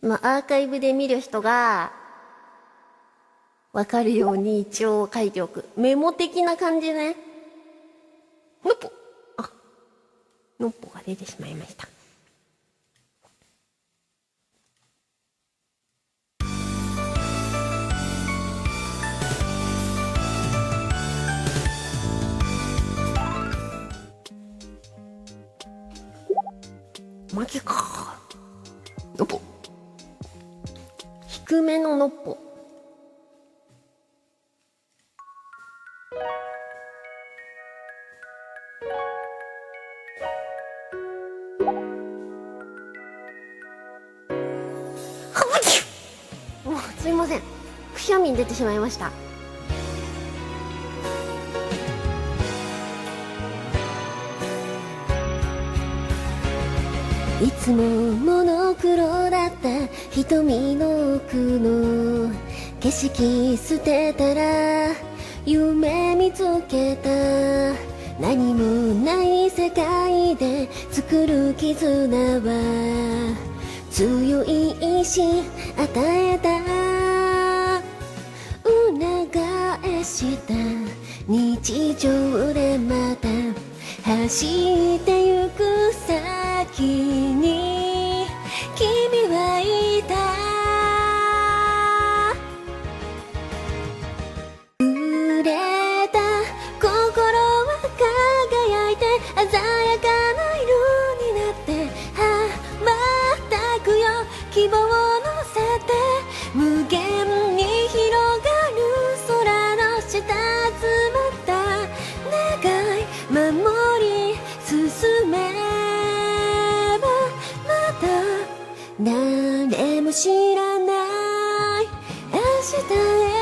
アーカイブで見る人がわかるように一応書いておく。メモ的な感じね。のっぽ。のっぽが出てしまいました。負けか。のっぽ。低めののっぽ。すいません。くしゃみに出てしまいました。いつもモノクロだった瞳の奥の景色捨てたら夢見つけた。何もない世界で作る絆は強い意志与えた。裏返した日常でまた走ってゆく先に君はいた。揺れた心は輝いて鮮やかな色になって羽ばたくよ。希望を乗せて無限に広がる空の下集まった願い守り進めばまた誰も知らない明日へ